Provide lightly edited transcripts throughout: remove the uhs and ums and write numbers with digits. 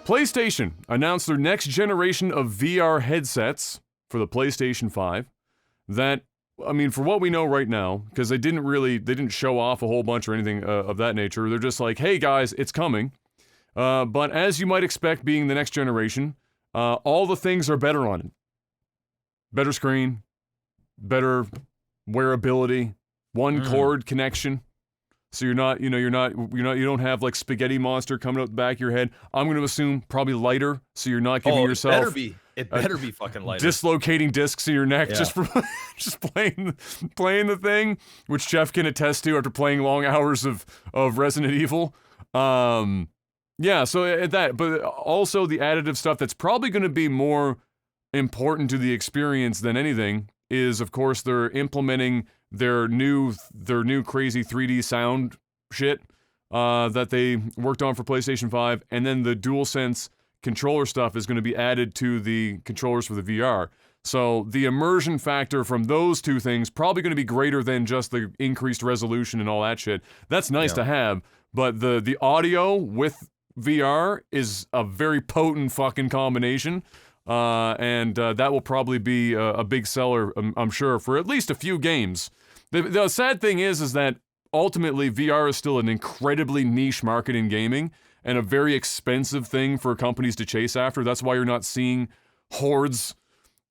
PlayStation announced their next generation of VR headsets for the PlayStation 5 that, I mean, for what we know right now, because they didn't show off a whole bunch or anything of that nature. They're just like, hey guys, it's coming. But as you might expect being the next generation, all the things are better on it. Better screen, better wearability, one cord connection. So you don't have like spaghetti monster coming out the back of your head. I'm going to assume probably lighter, so you're not giving yourself. It better be fucking lighter. Dislocating discs in your neck just for just playing the thing, which Jeff can attest to after playing long hours of Resident Evil. Yeah, so at that, but also the additive stuff that's probably going to be more important to the experience than anything is, of course, they're implementing their new crazy 3D sound shit that they worked on for PlayStation 5, and then the DualSense controller stuff is going to be added to the controllers for the VR. So the immersion factor from those two things probably going to be greater than just the increased resolution and all that shit. That's nice to have, but the audio with VR is a very potent fucking combination. And that will probably be a big seller, I'm sure, for at least a few games. The sad thing is that ultimately VR is still an incredibly niche market in gaming and a very expensive thing for companies to chase after. That's why you're not seeing hordes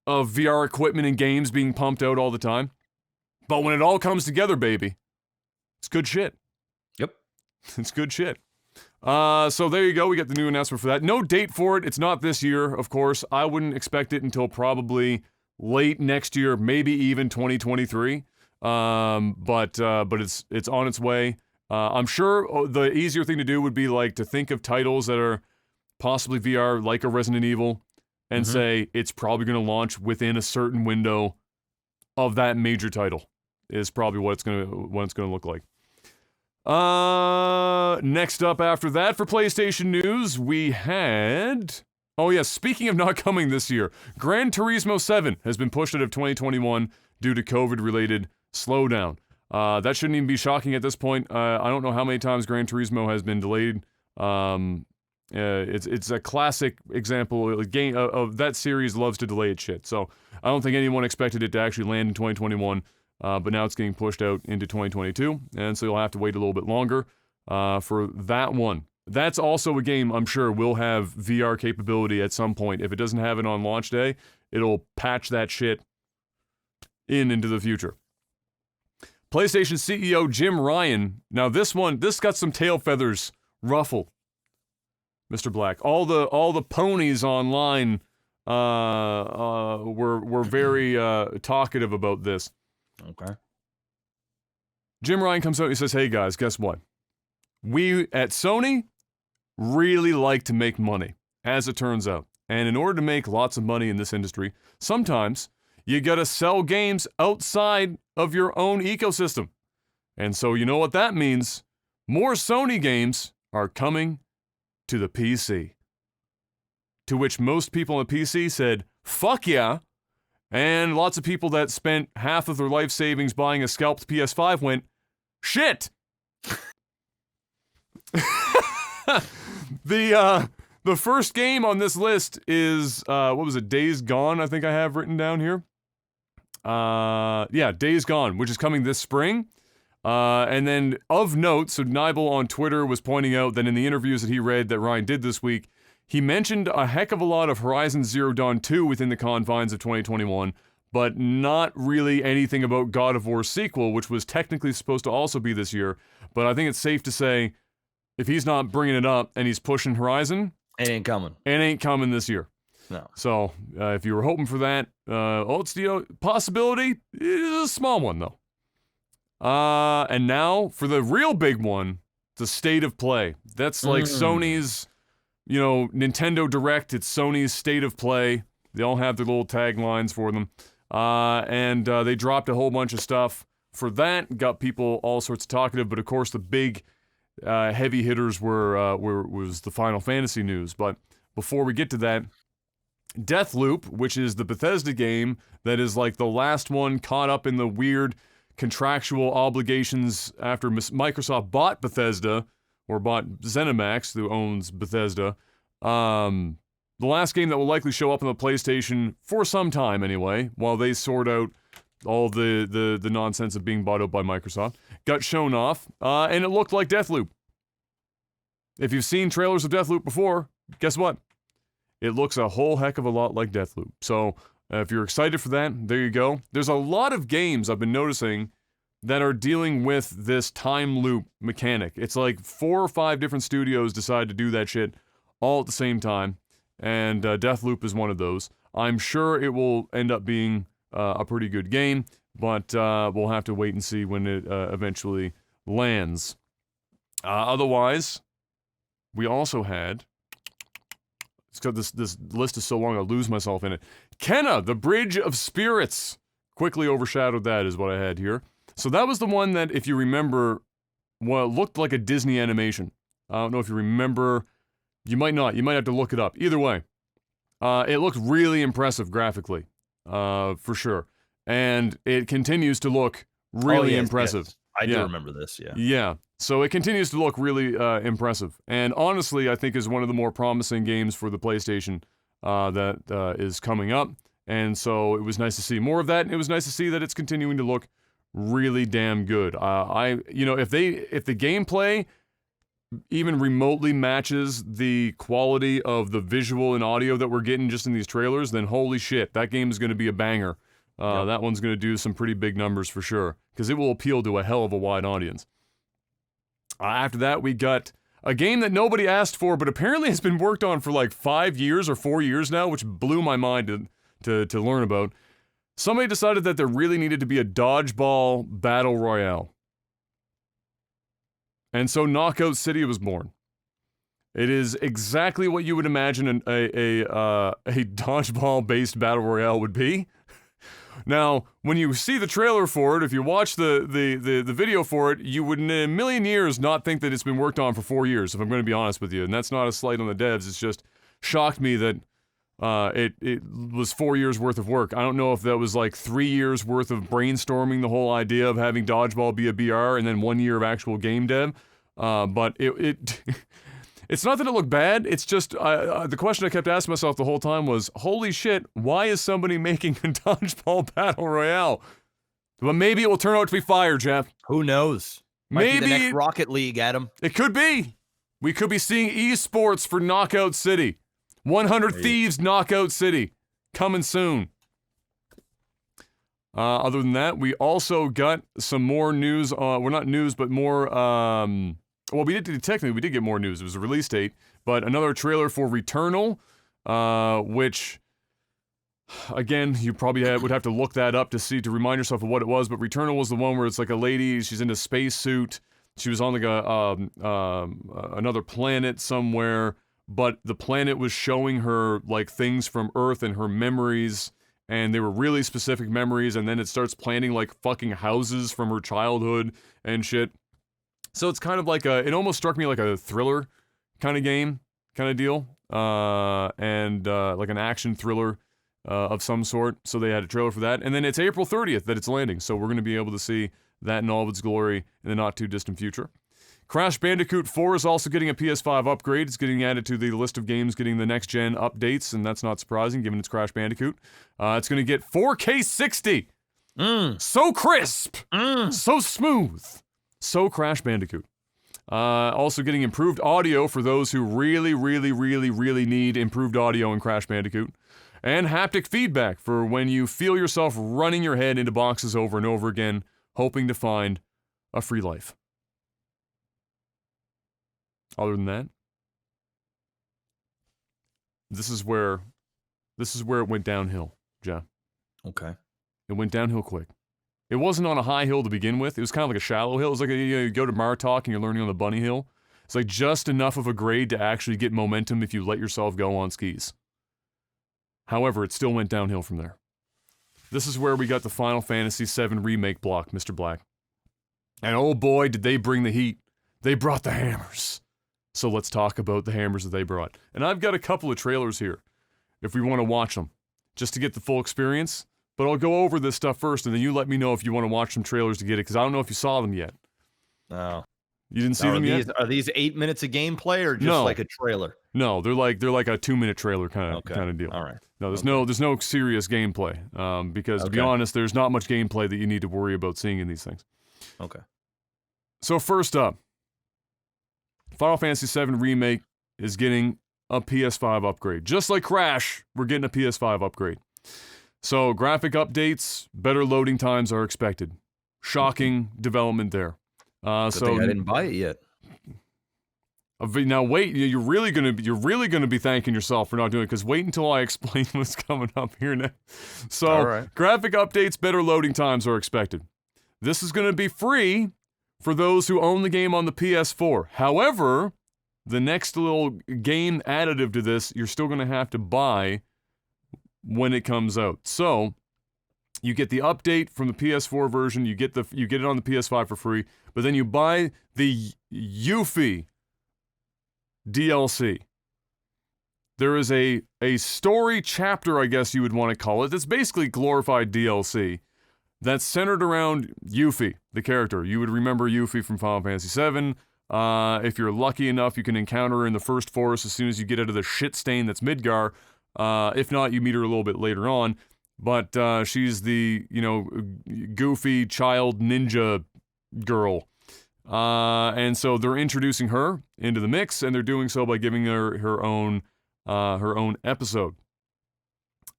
of VR equipment and games being pumped out all the time. But when it all comes together, baby, it's good shit. Yep. It's good shit. So there you go. We got the new announcement for that. No date for it. It's not this year, of course. I wouldn't expect it until probably late next year, maybe even 2023. But it's on its way. I'm sure the easier thing to do would be like to think of titles that are possibly VR, like a Resident Evil, and say it's probably going to launch within a certain window of that major title. Is probably what it's gonna look like. Next up after that for PlayStation news, we had... Oh yeah, speaking of not coming this year, Gran Turismo 7 has been pushed out of 2021 due to COVID-related slowdown. That shouldn't even be shocking at this point. I don't know how many times Gran Turismo has been delayed. It's a classic example. A game of that series loves to delay its shit. So I don't think anyone expected it to actually land in 2021. But now it's getting pushed out into 2022, and so you'll have to wait a little bit longer for that one. That's also a game I'm sure will have VR capability at some point. If it doesn't have it on launch day, it'll patch that shit into the future. PlayStation CEO Jim Ryan. Now this got some tail feathers ruffled, Mr. Black. All the ponies online were very talkative about this. Okay. Jim Ryan comes out and he says, hey guys, guess what? We at Sony really like to make money, as it turns out. And in order to make lots of money in this industry, sometimes you gotta sell games outside of your own ecosystem. And so you know what that means? More Sony games are coming to the PC. To which most people on the PC said, fuck yeah. And lots of people that spent half of their life savings buying a scalped PS5 went, shit! The first game on this list is, what was it, Days Gone, I think I have written down here. Yeah, Days Gone, which is coming this spring. And then, of note, so Nibel on Twitter was pointing out that in the interviews that he read that Ryan did this week, he mentioned a heck of a lot of Horizon Zero Dawn 2 within the confines of 2021, but not really anything about God of War's sequel, which was technically supposed to also be this year. But I think it's safe to say, if he's not bringing it up and he's pushing Horizon... It ain't coming. It ain't coming this year. No. So, if you were hoping for that, it's, possibility. It is a small one, though. And now, for the real big one, the State of Play. That's like Sony's... Nintendo Direct, it's Sony's State of Play. They all have their little taglines for them. And they dropped a whole bunch of stuff for that, got people all sorts of talkative, but of course the big heavy hitters was the Final Fantasy news. But before we get to that, Deathloop, which is the Bethesda game that is like the last one caught up in the weird contractual obligations after Microsoft bought Bethesda, or bought ZeniMax, who owns Bethesda, The last game that will likely show up on the PlayStation for some time anyway, while they sort out all the nonsense of being bought out by Microsoft, got shown off, and it looked like Deathloop. If you've seen trailers of Deathloop before, guess what? It looks a whole heck of a lot like Deathloop. So, if you're excited for that, there you go. There's a lot of games I've been noticing that are dealing with this time loop mechanic. It's like 4 or 5 different studios decide to do that shit all at the same time, and Deathloop is one of those. I'm sure it will end up being a pretty good game, but we'll have to wait and see when it eventually lands. Otherwise, we also had... It's got this list is so long I'll lose myself in it. Kenna, the Bridge of Spirits, quickly overshadowed that is what I had here. So that was the one that, if you remember, well, looked like a Disney animation. I don't know if you remember. You might not. You might have to look it up. Either way, it looked really impressive graphically, for sure. And it continues to look really impressive. Yes. I do remember this, yeah. Yeah. So it continues to look really impressive. And honestly, I think is one of the more promising games for the PlayStation that is coming up. And so it was nice to see more of that. And it was nice to see that it's continuing to look really damn good. If the gameplay even remotely matches the quality of the visual and audio that we're getting just in these trailers, then holy shit, that game is going to be a banger. That one's going to do some pretty big numbers for sure, because it will appeal to a hell of a wide audience. After that, we got a game that nobody asked for, but apparently has been worked on for like 5 years or 4 years now, which blew my mind to learn about. Somebody decided that there really needed to be a dodgeball battle royale. And so Knockout City was born. It is exactly what you would imagine a dodgeball-based battle royale would be. Now, when you see the trailer for it, if you watch the video for it, you would in a million years not think that it's been worked on for 4 years, if I'm going to be honest with you. And that's not a slight on the devs, it's just shocked me that it was 4 years worth of work. I don't know if that was like 3 years worth of brainstorming the whole idea of having dodgeball be a BR and then 1 year of actual game dev. But it's not that it looked bad, it's just, the question I kept asking myself the whole time was, holy shit, why is somebody making a dodgeball battle royale? But maybe it will turn out to be fire, Jeff. Who knows? Might be the next Rocket League, Adam. It could be. We could be seeing esports for Knockout City. 100 Thieves Knockout City. Coming soon. Other than that, we also got some more news, well, not news, but more, well, we did get more news. It was a release date, but another trailer for Returnal, which, again, you probably would have to look that up to remind yourself of what it was, but Returnal was the one where it's like a lady, she's in a spacesuit, she was on like another planet somewhere, but the planet was showing her like things from Earth and her memories, and they were really specific memories, and then it starts planting like fucking houses from her childhood and shit. So it's kind of like it almost struck me like a thriller kind of game, kind of deal, and like an action thriller of some sort. So they had a trailer for that, and then it's April 30th that it's landing, so we're going to be able to see that in all of its glory in the not too distant future. Crash Bandicoot 4 is also getting a PS5 upgrade. It's getting added to the list of games getting the next-gen updates, and that's not surprising given it's Crash Bandicoot. It's going to get 4K 60. So crisp. So smooth. So Crash Bandicoot. Also getting improved audio for those who really, really, really, really need improved audio in Crash Bandicoot. And haptic feedback for when you feel yourself running your head into boxes over and over again, hoping to find a free life. Other than that, this is where it went downhill, Jeff. Okay. It went downhill quick. It wasn't on a high hill to begin with. It was kind of like a shallow hill. It was like you go to Martok and you're learning on the bunny hill. It's like just enough of a grade to actually get momentum if you let yourself go on skis. However, it still went downhill from there. This is where we got the Final Fantasy VII Remake block, Mr. Black. And oh boy, did they bring the heat. They brought the hammers. So let's talk about the hammers that they brought. And I've got a couple of trailers here, if we want to watch them, just to get the full experience. But I'll go over this stuff first, and then you let me know if you want to watch some trailers to get it, because I don't know if you saw them yet. No. You didn't see them yet? Are these 8 minutes of gameplay, or just like a trailer? No, they're like a 2-minute trailer kind of deal. All right. No, there's no serious gameplay. Because to be honest, there's not much gameplay that you need to worry about seeing in these things. Okay. So first up, Final Fantasy VII Remake is getting a PS5 upgrade. Just like Crash, we're getting a PS5 upgrade. So graphic updates, better loading times are expected. Shocking development there. Good thing I didn't buy it yet. Now wait, you're really gonna be thanking yourself for not doing it, because wait until I explain what's coming up here next. So graphic updates, better loading times are expected. This is gonna be free for those who own the game on the PS4. However, the next little game additive to this, you're still gonna have to buy when it comes out. So you get the update from the PS4 version, you get it on the PS5 for free, but then you buy the Yuffie DLC. There is a story chapter, I guess you would want to call it. It's basically glorified DLC that's centered around Yuffie, the character. You would remember Yuffie from Final Fantasy VII. If you're lucky enough, you can encounter her in the first forest as soon as you get out of the shit stain that's Midgar. If not, you meet her a little bit later on. But she's the, goofy child ninja girl. And so they're introducing her into the mix, and they're doing so by giving her her own episode.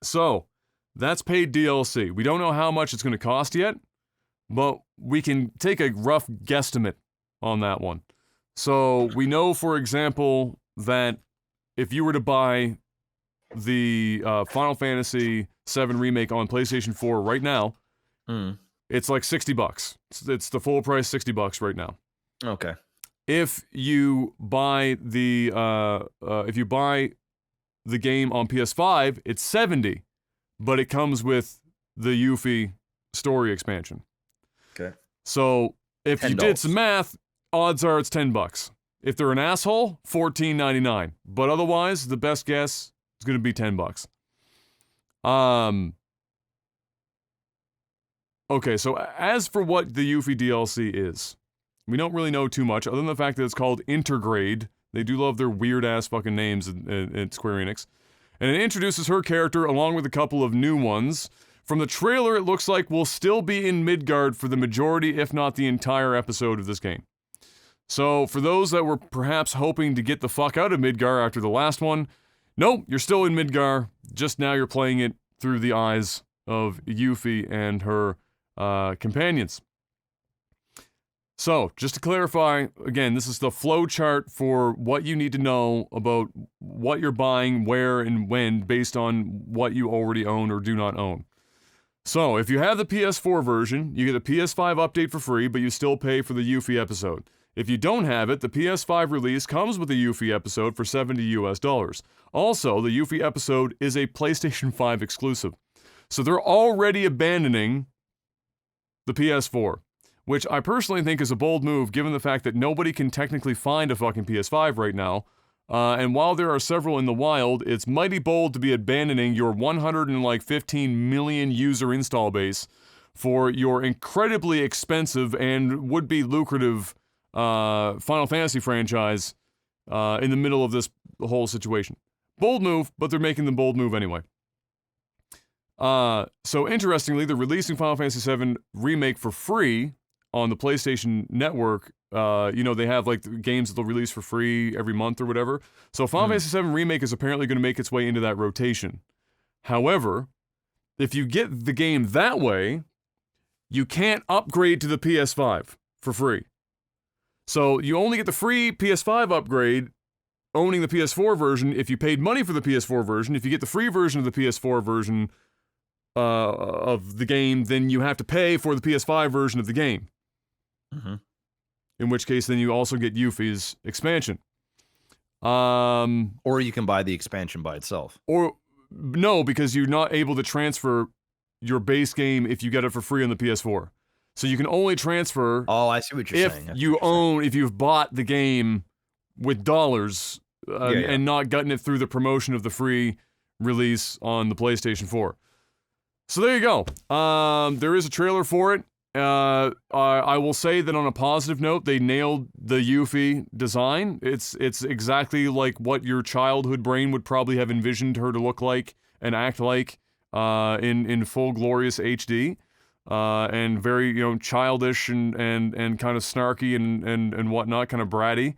So that's paid DLC. We don't know how much it's going to cost yet, but we can take a rough guesstimate on that one. So we know, for example, that if you were to buy the Final Fantasy VII Remake on PlayStation 4 right now, it's like $60. It's the full price, $60 right now. Okay. If you buy the game on PS5, it's $70, but it comes with the Yuffie story expansion. Okay. So if you did some math, odds are it's $10. If they're an asshole, $14.99. But otherwise, the best guess is going to be $10. Okay, so as for what the Yuffie DLC is, we don't really know too much, other than the fact that it's called Intergrade. They do love their weird-ass fucking names at Square Enix. And it introduces her character along with a couple of new ones. From the trailer, it looks like we'll still be in Midgard for the majority, if not the entire episode of this game. So, for those that were perhaps hoping to get the fuck out of Midgar after the last one, nope, you're still in Midgar, just now you're playing it through the eyes of Yuffie and her companions. So, just to clarify, again, this is the flow chart for what you need to know about what you're buying, where, and when, based on what you already own or do not own. So, if you have the PS4 version, you get a PS5 update for free, but you still pay for the Yuffie episode. If you don't have it, the PS5 release comes with the Yuffie episode for $70 US. Also, the Yuffie episode is a PlayStation 5 exclusive. So they're already abandoning the PS4, which I personally think is a bold move given the fact that nobody can technically find a fucking PS5 right now. And while there are several in the wild, it's mighty bold to be abandoning your 115 million user install base for your incredibly expensive and would-be lucrative Final Fantasy franchise in the middle of this whole situation. Bold move, but they're making the bold move anyway. So interestingly, they're releasing Final Fantasy VII Remake for free on the PlayStation Network. They have like the games that they'll release for free every month or whatever. So Final Fantasy VII Remake is apparently going to make its way into that rotation. However, if you get the game that way, you can't upgrade to the PS5 for free. So you only get the free PS5 upgrade owning the PS4 version if you paid money for the PS4 version. If you get the free version of the PS4 version of the game, then you have to pay for the PS5 version of the game. Mm-hmm. In which case, then you also get Yuffie's expansion. Or you can buy the expansion by itself. Or, no, because you're not able to transfer your base game if you get it for free on the PS4. So you can only transfer... Oh, I see what you're saying. If you've bought the game with dollars and not gotten it through the promotion of the free release on the PlayStation 4. So there you go. There is a trailer for it. I will say that on a positive note, they nailed the Yuffie design. It's exactly like what your childhood brain would probably have envisioned her to look like and act like in full glorious HD. And very, childish and kind of snarky and whatnot, kind of bratty.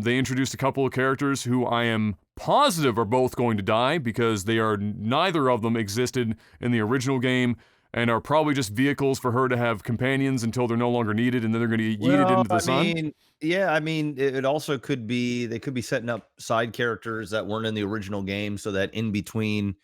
They introduced a couple of characters who I am positive are both going to die because neither of them existed in the original game and are probably just vehicles for her to have companions until they're no longer needed, and then they're going to get yeeted into the sun. It also could be they could be setting up side characters that weren't in the original game, so that in between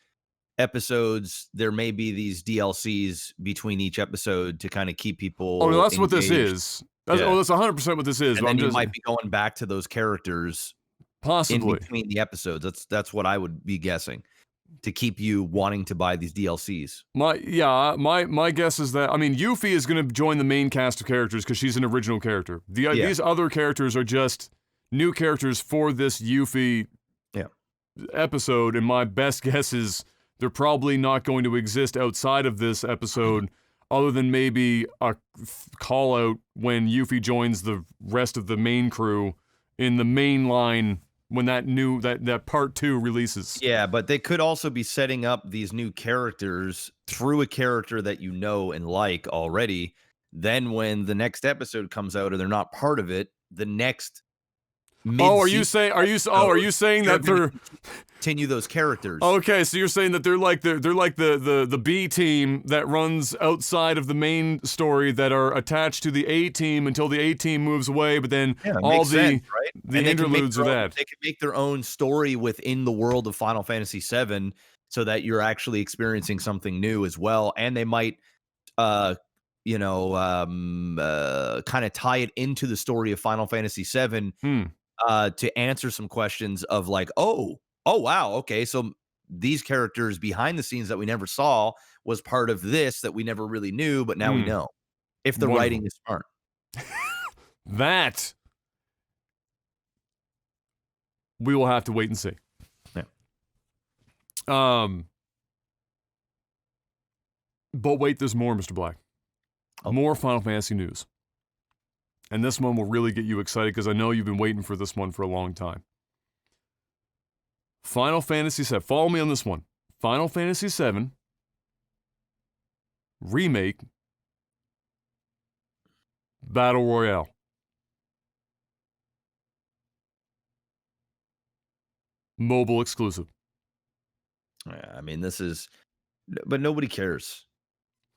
episodes there may be these DLCs between each episode to kind of keep people. Oh, no, that's engaged. what this is. That's 100% what this is. And then you might be going back to those characters possibly in between the episodes. That's what I would be guessing, to keep you wanting to buy these DLCs. My guess is that, Yuffie is going to join the main cast of characters because she's an original character. These other characters are just new characters for this Yuffie episode, and my best guess is they're probably not going to exist outside of this episode, other than maybe a call out when Yuffie joins the rest of the main crew in the main line when that part 2 releases. Yeah, but they could also be setting up these new characters through a character that you know and like already. Then when the next episode comes out or they're not part of it, the next are you saying that they're continue those characters? Okay, so you're saying that they're like the B team that runs outside of the main story that are attached to the A team until the A team moves away, but then all the interludes of that. They can make their own story within the world of Final Fantasy VII, so that you're actually experiencing something new as well, and they might kind of tie it into the story of Final Fantasy VII. To answer some questions of like, oh wow, okay, so these characters behind the scenes that we never saw was part of this that we never really knew, but now we know. If the writing is smart. That we will have to wait and see. Yeah. But wait, there's more, Mr. Black. More Final Fantasy news. And this one will really get you excited because I know you've been waiting for this one for a long time. Final Fantasy VII. Follow me on this one. Final Fantasy VII Remake Battle Royale. Mobile exclusive. This is... But nobody cares.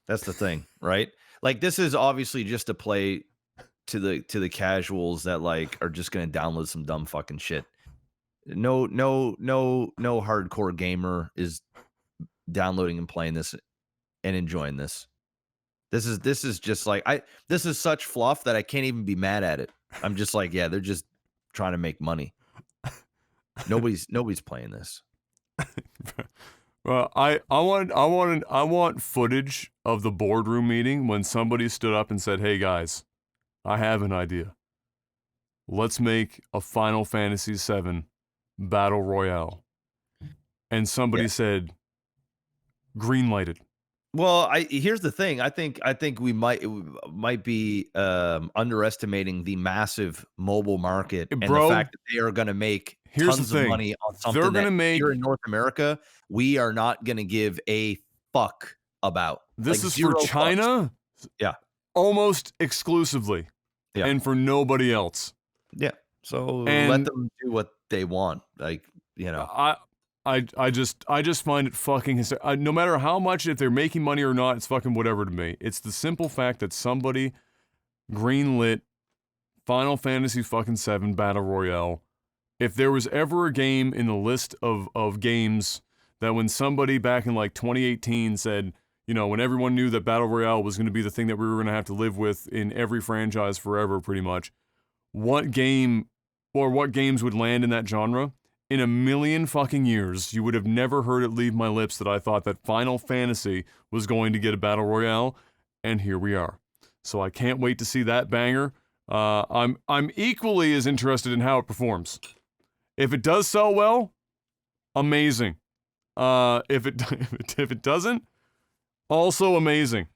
That's the thing, right? Like, this is obviously just a play to the casuals that like are just gonna download some dumb fucking shit. No hardcore gamer is downloading and playing this and enjoying this. This is just like this is such fluff that I can't even be mad at it. I'm just like, yeah, they're just trying to make money. Nobody's playing this. Well, I want footage of the boardroom meeting when somebody stood up and said, "Hey guys, I have an idea. Let's make a Final Fantasy VII Battle Royale." And somebody said, "Green-lighted." Well, here's the thing. I think we might be underestimating the massive mobile market and the fact that they are going to make tons of money on something here in North America we are not going to give a fuck about. This is for China? Yeah. Almost exclusively. Yeah. And for nobody else. Yeah. So let them do what they want. Like, I just find it fucking hysterical. No matter how much, if they're making money or not, it's fucking whatever to me. It's the simple fact that somebody greenlit Final Fantasy fucking VII Battle Royale. If there was ever a game in the list of games that when somebody back in like 2018 said, when everyone knew that Battle Royale was going to be the thing that we were going to have to live with in every franchise forever, pretty much, what game or what games would land in that genre? In a million fucking years, you would have never heard it leave my lips that I thought that Final Fantasy was going to get a Battle Royale, and here we are. So I can't wait to see that banger. I'm equally as interested in how it performs. If it does sell well, amazing. If it doesn't, also amazing.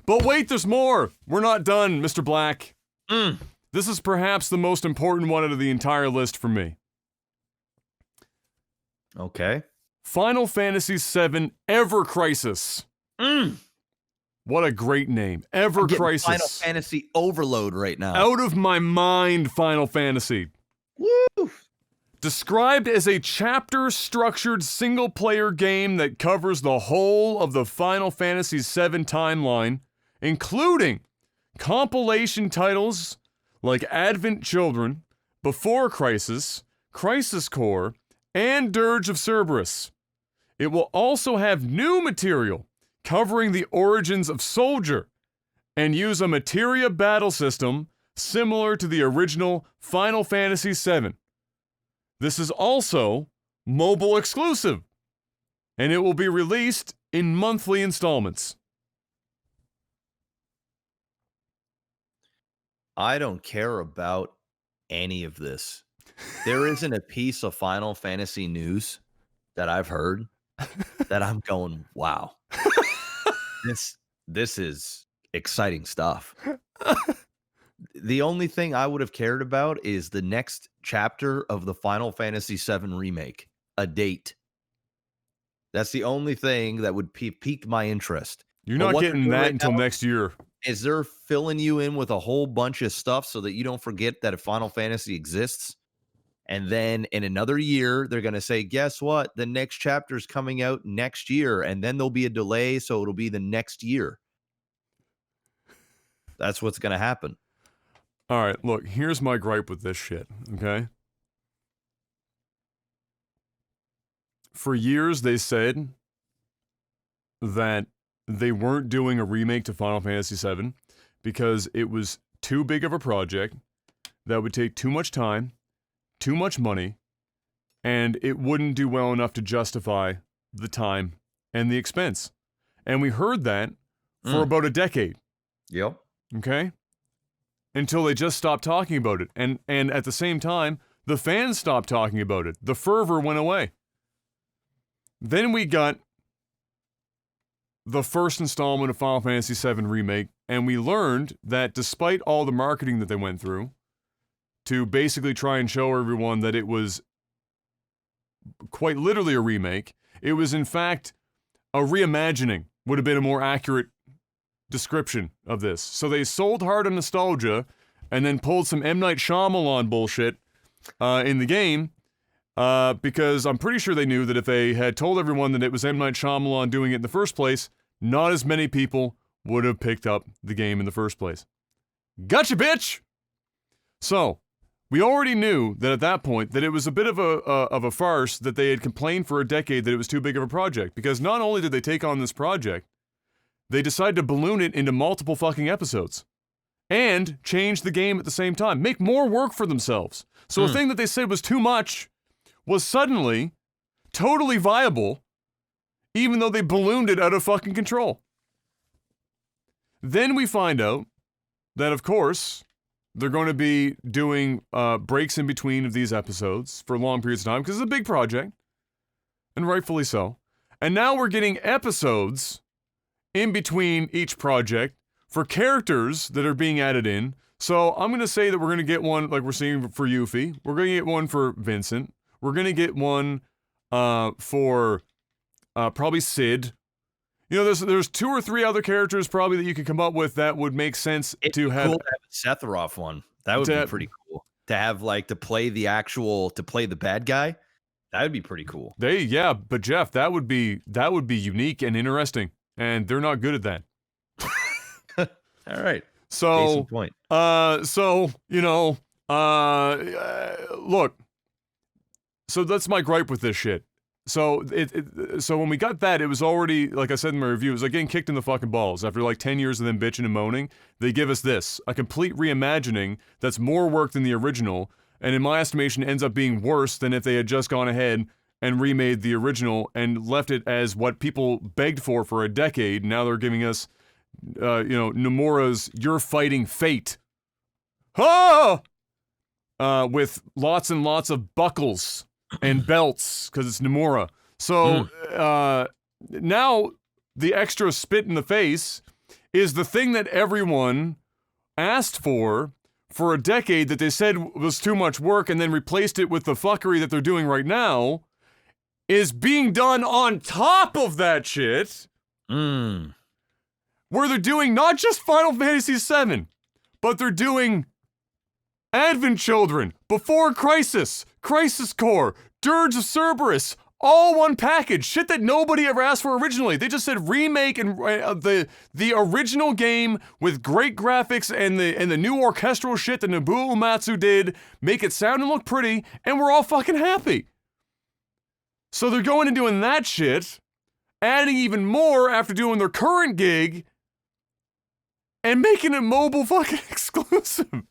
But wait, there's more. We're not done, Mr. Black. This is perhaps the most important one out of the entire list for me. Okay. Final Fantasy VII Ever Crisis. What a great name. Ever Crisis. Final Fantasy overload right now. Out of my mind, Final Fantasy. Woo! Described as a chapter-structured single-player game that covers the whole of the Final Fantasy VII timeline, including compilation titles like Advent Children, Before Crisis, Crisis Core, and Dirge of Cerberus. It will also have new material covering the origins of Soldier and use a materia battle system similar to the original Final Fantasy VII. This is also mobile exclusive, and it will be released in monthly installments. I don't care about any of this. There isn't a piece of Final Fantasy news that I've heard that I'm going, wow. This is exciting stuff. The only thing I would have cared about is the next chapter of the Final Fantasy VII remake, a date. That's the only thing that would pique my interest. You're not getting that until next year. Is they're filling you in with a whole bunch of stuff so that you don't forget that a Final Fantasy exists? And then in another year, they're going to say, guess what? The next chapter is coming out next year. And then there'll be a delay, so it'll be the next year. That's what's going to happen. All right, look, here's my gripe with this shit, okay? For years, they said that they weren't doing a remake to Final Fantasy VII because it was too big of a project that would take too much time, too much money, and it wouldn't do well enough to justify the time and the expense. And we heard that for about a decade. Yep. Okay? Until they just stopped talking about it. And at the same time, the fans stopped talking about it. The fervor went away. Then we got the first installment of Final Fantasy VII Remake, and we learned that despite all the marketing that they went through to basically try and show everyone that it was quite literally a remake, it was in fact a reimagining, would have been a more accurate description of this. So they sold hard on nostalgia and then pulled some M. Night Shyamalan bullshit in the game because I'm pretty sure they knew that if they had told everyone that it was M. Night Shyamalan doing it in the first place, not as many people would have picked up the game in the first place. Gotcha, bitch! So, we already knew that at that point that it was a bit of a farce, that they had complained for a decade that it was too big of a project, because not only did they take on this project, they decided to balloon it into multiple fucking episodes and change the game at the same time. Make more work for themselves. So a thing that they said was too much was suddenly totally viable, even though they ballooned it out of fucking control. Then we find out that, of course, they're going to be doing breaks in between of these episodes for long periods of time because it's a big project, and rightfully so. And now we're getting episodes in between each project for characters that are being added in. So I'm going to say that we're going to get one, like we're seeing for Yuffie. We're going to get one for Vincent. We're going to get one for probably Sid. You know, there's 2 or 3 other characters probably that you could come up with that would make sense to have. Cool to have a Sephiroth one. That would be pretty cool. To have to play the bad guy. That would be pretty cool. But Jeff, that would be unique and interesting. And they're not good at that. All right. So, point. Look. So that's my gripe with this shit. So so when we got that, it was already, like I said in my review, it was like getting kicked in the fucking balls. After like 10 years of them bitching and moaning, they give us this, a complete reimagining that's more work than the original, and in my estimation ends up being worse than if they had just gone ahead and remade the original and left it as what people begged for a decade. Now they're giving us, Nomura's You're Fighting Fate. Ah! With lots and lots of buckles and belts, because it's Nomura. So, now the extra spit in the face is the thing that everyone asked for a decade that they said was too much work and then replaced it with the fuckery that they're doing right now is being done on top of that shit. Where they're doing not just Final Fantasy VII, but they're doing Advent Children, Before Crisis, Crisis Core, Dirge of Cerberus, all one package. Shit that nobody ever asked for originally. They just said remake and the original game with great graphics and the new orchestral shit that Nobuo Uematsu did, make it sound and look pretty, and we're all fucking happy. So they're going and doing that shit, adding even more after doing their current gig, and making it mobile fucking exclusive.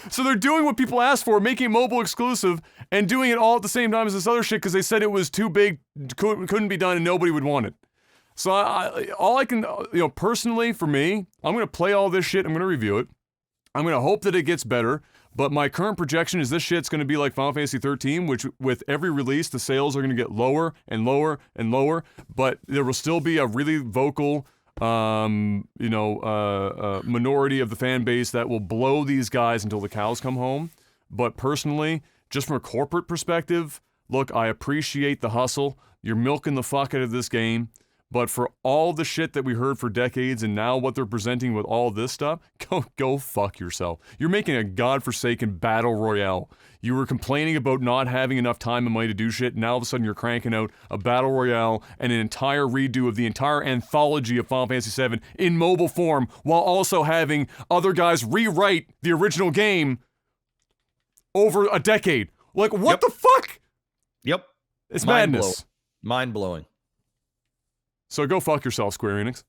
So they're doing what people asked for, making it mobile exclusive, and doing it all at the same time as this other shit because they said it was too big, couldn't be done, and nobody would want it. So all I can, personally, for me, I'm going to play all this shit, I'm going to review it, I'm going to hope that it gets better, but my current projection is this shit's going to be like Final Fantasy 13, which with every release, the sales are going to get lower and lower and lower, but there will still be a really vocal minority of the fan base that will blow these guys until the cows come home. But personally, just from a corporate perspective, look, I appreciate the hustle. You're milking the fuck out of this game. But for all the shit that we heard for decades and now what they're presenting with all this stuff, go fuck yourself. You're making a godforsaken battle royale. You were complaining about not having enough time and money to do shit, and now all of a sudden you're cranking out a battle royale and an entire redo of the entire anthology of Final Fantasy VII in mobile form, while also having other guys rewrite the original game over a decade. Like, what the fuck? Yep. It's madness. Mind-blowing. So go fuck yourself, Square Enix.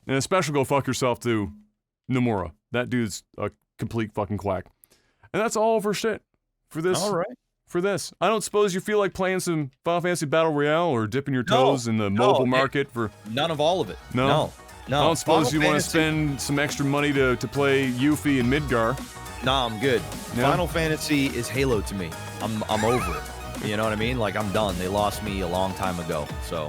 And especially go fuck yourself to Nomura. That dude's a complete fucking quack. And that's all for shit. For this. All right. For this. I don't suppose you feel like playing some Final Fantasy Battle Royale or dipping your toes in the mobile market for... None of all of it. No. I don't suppose you want to spend some extra money to play Yuffie and Midgar. Nah, I'm good. Yeah. Final Fantasy is Halo to me. I'm over it. You know what I mean? Like, I'm done. They lost me a long time ago, so...